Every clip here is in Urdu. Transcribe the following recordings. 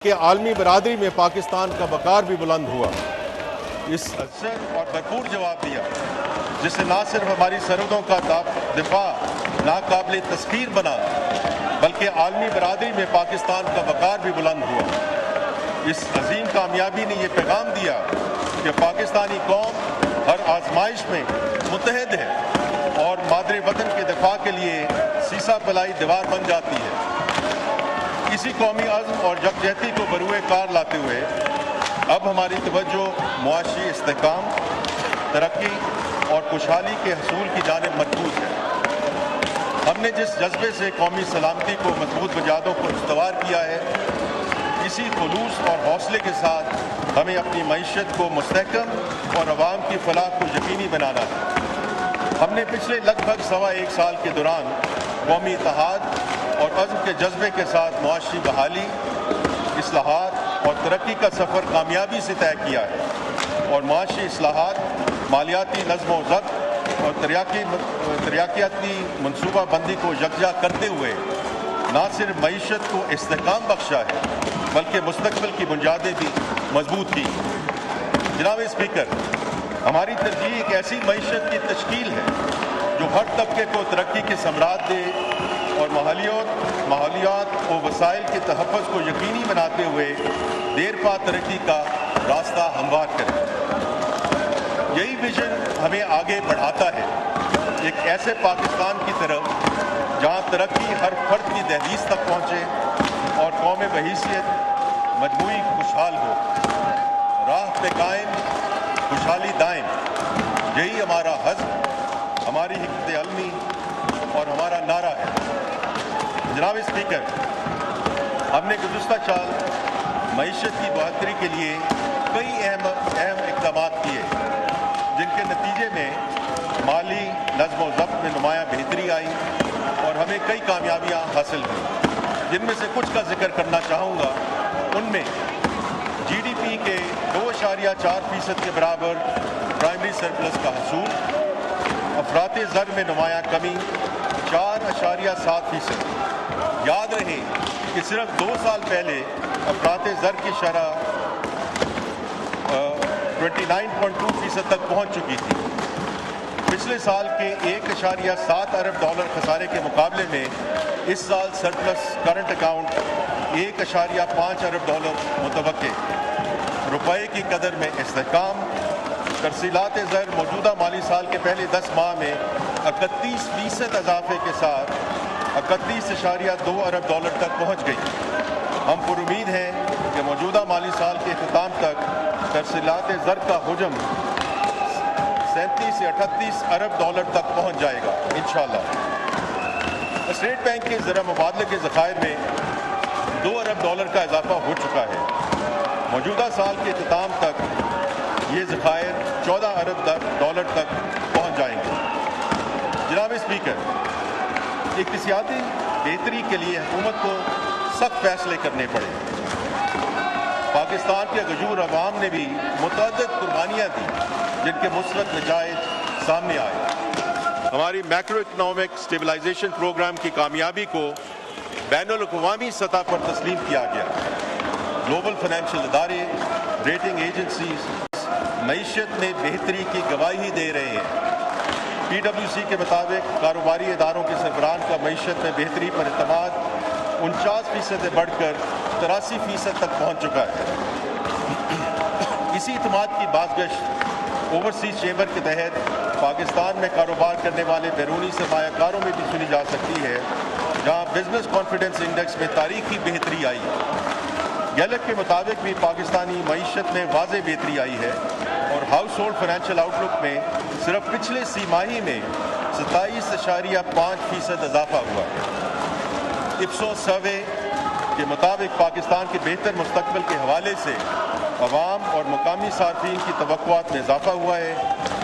کہ عالمی برادری میں پاکستان کا وقار بھی بلند ہوا۔ اس اثر اور بھرپور جواب دیا جس سے نہ صرف ہماری سرحدوں کا دفاع ناقابل تسخیر بنا بلکہ عالمی برادری میں پاکستان کا وقار بھی بلند ہوا۔ اس عظیم کامیابی نے یہ پیغام دیا کہ پاکستانی قوم ہر آزمائش میں متحد ہے اور مادر وطن کے دفاع کے لیے سیسا پلائی دیوار بن جاتی ہے۔ اسی قومی عزم اور یکجہتی کو بروئے کار لاتے ہوئے اب ہماری توجہ معاشی استحکام، ترقی اور خوشحالی کے حصول کی جانب مرکوز ہے۔ ہم نے جس جذبے سے قومی سلامتی کو مضبوط بنیادوں پر استوار کیا ہے، اسی خلوص اور حوصلے کے ساتھ ہمیں اپنی معیشت کو مستحکم اور عوام کی فلاح کو یقینی بنانا ہے۔ ہم نے پچھلے لگ بھگ سوا ایک سال کے دوران قومی اتحاد اور عزم کے جذبے کے ساتھ معاشی بحالی، اصلاحات اور ترقی کا سفر کامیابی سے طے کیا ہے، اور معاشی اصلاحات، مالیاتی نظم و ضبط اور ترقیاتی منصوبہ بندی کو یکجا کرتے ہوئے نہ صرف معیشت کو استحکام بخشا ہے بلکہ مستقبل کی بنیادیں بھی مضبوط کی۔ جناب اسپیکر، ہماری ترجیح ایک ایسی معیشت کی تشکیل ہے جو ہر طبقے کو ترقی کے ثمرات دے اور ماحولیات و وسائل کے تحفظ کو یقینی بناتے ہوئے دیر پا ترقی کا راستہ ہموار کرے۔ یہی ویژن ہمیں آگے بڑھاتا ہے، ایک ایسے پاکستان کی طرف جہاں ترقی ہر فرد کی دہلیز تک پہنچے اور قوم بحیثیت مجموعی خوشحال ہو۔ راہ پہ قائم، خوشحالی دائم، یہی ہمارا حزب، ہماری حکمت علمی اور ہمارا نعرہ ہے۔ جناب اسپیکر، ہم نے گزشتہ سال معیشت کی بہتری کے لیے کئی اہم اقدامات کیے جن کے نتیجے میں مالی نظم و ضبط میں نمایاں بہتری آئی اور ہمیں کئی کامیابیاں حاصل ہوئیں۔ جن میں سے کچھ کا ذکر کرنا چاہوں گا۔ ان میں جی ڈی پی کے 2.4% کے برابر پرائمری سرپلس کا حصول، افراط زر میں نمایاں کمی 4.7%۔ یاد رہے کہ صرف 2 سال پہلے افراط زر کی شرح 29.2% تک پہنچ چکی تھی۔ پچھلے سال کے 1.7 ارب ڈالر خسارے کے مقابلے میں اس سال سرپلس کرنٹ اکاؤنٹ 1.5 ارب ڈالر متوقع۔ روپے کی قدر میں استحکام، ترسیلات زر موجودہ مالی سال کے پہلے 10 ماہ میں 31% اضافے کے ساتھ 31.2 ارب ڈالر تک پہنچ گئی۔ ہم پر امید ہیں کہ موجودہ مالی سال کے اختتام تک ترسیلات زر کا حجم 37 سے 38 ارب ڈالر تک پہنچ جائے گا انشاءاللہ۔ اسٹیٹ بینک کے زر مبادلے کے ذخائر میں 2 ارب ڈالر کا اضافہ ہو چکا ہے۔ موجودہ سال کے اختتام تک یہ ذخائر 14 ارب ڈالر تک پہنچ جائیں گے۔ جناب اسپیکر، اقتصادی بہتری کے لیے حکومت کو سخت فیصلے کرنے پڑے۔ پاکستان کے غیور عوام نے بھی متعدد قربانیاں دی جن کے مثبت نتائج سامنے آئے۔ ہماری میکرو اکنامک اسٹیبلائزیشن پروگرام کی کامیابی کو بین الاقوامی سطح پر تسلیم کیا گیا۔ گلوبل فائنینشیل ادارے، ریٹنگ ایجنسیز معیشت میں بہتری کی گواہی دے رہے ہیں۔ پی ڈبلیو سی کے مطابق کاروباری اداروں کے سربراہان کا معیشت میں بہتری پر اعتماد 49% سے بڑھ کر 83% تک پہنچ چکا ہے۔ اسی اعتماد کی بازگشت اوورسیز چیمبر کے تحت پاکستان میں کاروبار کرنے والے بیرونی سرمایہ کاروں میں بھی سنی جا سکتی ہے، جہاں بزنس کانفیڈنس انڈیکس میں تاریخی بہتری آئی۔ گیلپ کے مطابق بھی پاکستانی معیشت میں واضح بہتری آئی ہے اور ہاؤس ہولڈ فائنینشیل آؤٹ لک میں صرف پچھلے سی ماہی میں 27.5% اضافہ ہوا۔ اپسوس سروے کے مطابق پاکستان کے بہتر مستقبل کے حوالے سے عوام اور مقامی صارفین کی توقعات میں اضافہ ہوا ہے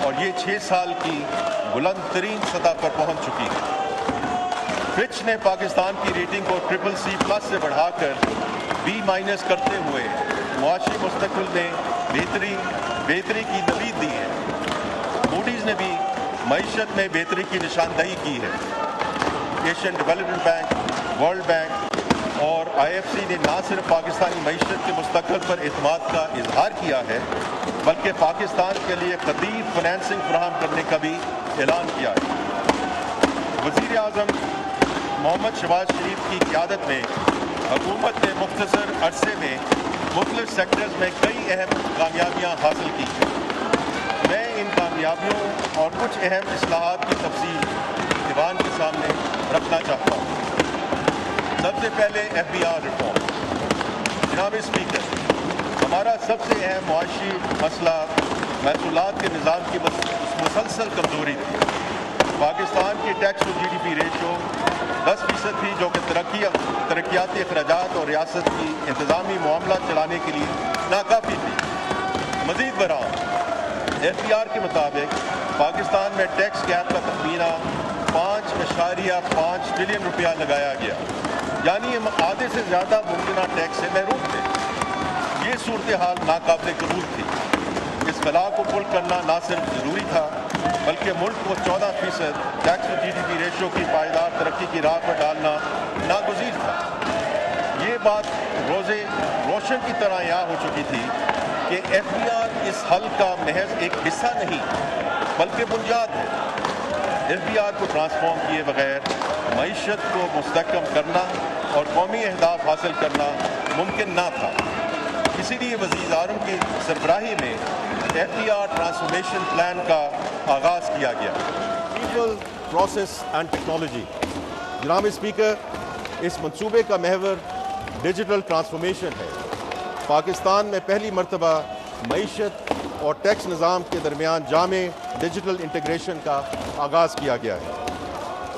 اور یہ 6 سال کی بلند ترین سطح پر پہنچ چکی ہے۔ فچ نے پاکستان کی ریٹنگ کو CCC+ سے بڑھا کر B- کرتے ہوئے معاشی مستقبل میں بہتری کی نوید دی ہے۔ موڈیز نے بھی معیشت میں بہتری کی نشاندہی کی ہے۔ Asian development bank, world bank اور IFC نے نہ صرف پاکستانی معیشت کے مستقبل پر اعتماد کا اظہار کیا ہے بلکہ پاکستان کے لیے قدیم فنانسنگ فراہم کرنے کا بھی اعلان کیا ہے۔ وزیر اعظم محمد شہباز شریف کی قیادت میں حکومت نے مختصر عرصے میں مختلف سیکٹرز میں کئی اہم کامیابیاں حاصل کی ہیں۔ میں ان کامیابیوں اور کچھ اہم اصلاحات کی تفصیل ایوان کے سامنے رکھنا چاہتا ہوں۔ سب سے پہلے FBR ریفارم۔ جناب اسپیکر، ہمارا سب سے اہم معاشی مسئلہ محصولات کے نظام کی مسلسل کمزوری تھی۔ پاکستان کی ٹیکس ٹو GDP ریشو 10% تھی، جو کہ ترقیاتی اخراجات اور ریاست کی انتظامی معاملات چلانے کے لیے ناکافی تھی۔ مزید برآں FBR کے مطابق پاکستان میں ٹیکس گیپ کا تخمینہ 5.5 ٹریلین روپیہ لگایا گیا، یعنی ہم آدھے سے زیادہ ممکنہ ٹیکس سے محروم تھے۔ یہ صورتحال ناقابل قبول تھی۔ اس خلا کو پُر کرنا نہ صرف ضروری تھا بلکہ ملک کو 14% ٹیکس ٹو GDP ریشو کی پائیدار ترقی کی راہ پر ڈالنا ناگزیر تھا۔ یہ بات روشن کی طرح یہاں ہو چکی تھی کہ FBR اس حل کا محض ایک حصہ نہیں بلکہ بنیاد ہے۔ FBR کو ٹرانسفارم کیے بغیر معیشت کو مستحکم کرنا اور قومی اہداف حاصل کرنا ممکن نہ تھا۔ اسی لیے وزیر اعظم کی سربراہی میں FBR ٹرانسفارمیشن پلان کا آغاز کیا گیا۔ People, process and technology. جناب اسپیکر، اس منصوبے کا محور ڈیجیٹل ٹرانسفارمیشن ہے۔ پاکستان میں پہلی مرتبہ معیشت اور ٹیکس نظام کے درمیان جامع ڈیجیٹل انٹیگریشن کا آغاز کیا گیا ہے۔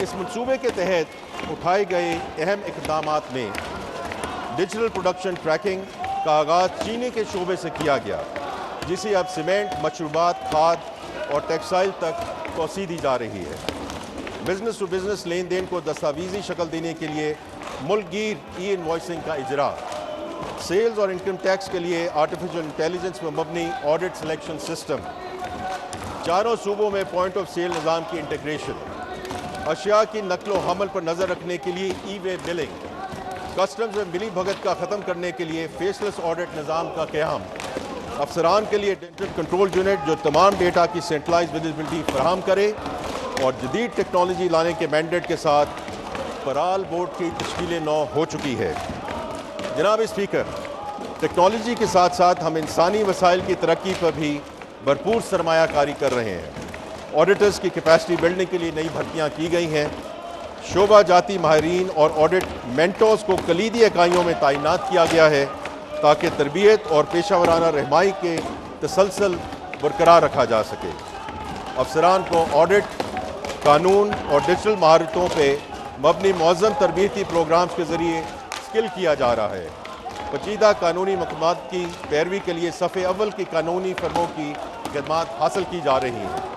اس منصوبے کے تحت اٹھائے گئے اہم اقدامات میں ڈیجیٹل پروڈکشن ٹریکنگ کا آغاز چینی کے شعبے سے کیا گیا، جسے اب سیمنٹ، مشروبات، کھاد اور ٹیکسٹائل تک توسیع دی جا رہی ہے۔ بزنس ٹو بزنس لین دین کو دستاویزی شکل دینے کے لیے ملک گیر انوائسنگ کا اجرا، سیلز اور انکم ٹیکس کے لیے آرٹیفیشل انٹیلیجنس پر مبنی آڈٹ سلیکشن سسٹم، چاروں صوبوں میں پوائنٹ آف سیل نظام کی انٹیگریشن، اشیاء کی نقل و حمل پر نظر رکھنے کے لیے وے بلنگ، کسٹمز میں ملی بھگت کا ختم کرنے کے لیے فیسلیس آڈٹ نظام کا قیام، افسران کے لیے ڈیٹا کنٹرول یونٹ جو تمام ڈیٹا کی سینٹرلائز ویزیبلٹی فراہم کرے، اور جدید ٹیکنالوجی لانے کے مینڈیٹ کے ساتھ پرال بورڈ کی تشکیل نو ہو چکی ہے۔ جناب اسپیکر، ٹیکنالوجی کے ساتھ ساتھ ہم انسانی وسائل کی ترقی پر بھی بھرپور سرمایہ کاری کر رہے ہیں۔ آڈیٹرز کی کیپیسٹی بلڈنگ کے لیے نئی بھرتیاں کی گئی ہیں۔ شعبہ جاتی ماہرین اور آڈٹ مینٹورز کو کلیدی اکائیوں میں تعینات کیا گیا ہے تاکہ تربیت اور پیشہ ورانہ رہنمائی کے تسلسل برقرار رکھا جا سکے۔ افسران کو آڈٹ، قانون اور ڈیجیٹل مہارتوں پہ مبنی معظم تربیتی پروگرامز کے ذریعے اسکل کیا جا رہا ہے۔ پیچیدہ قانونی مقامات کی پیروی کے لیے صف اول کی قانونی فرموں کی خدمات حاصل کی جا رہی ہیں۔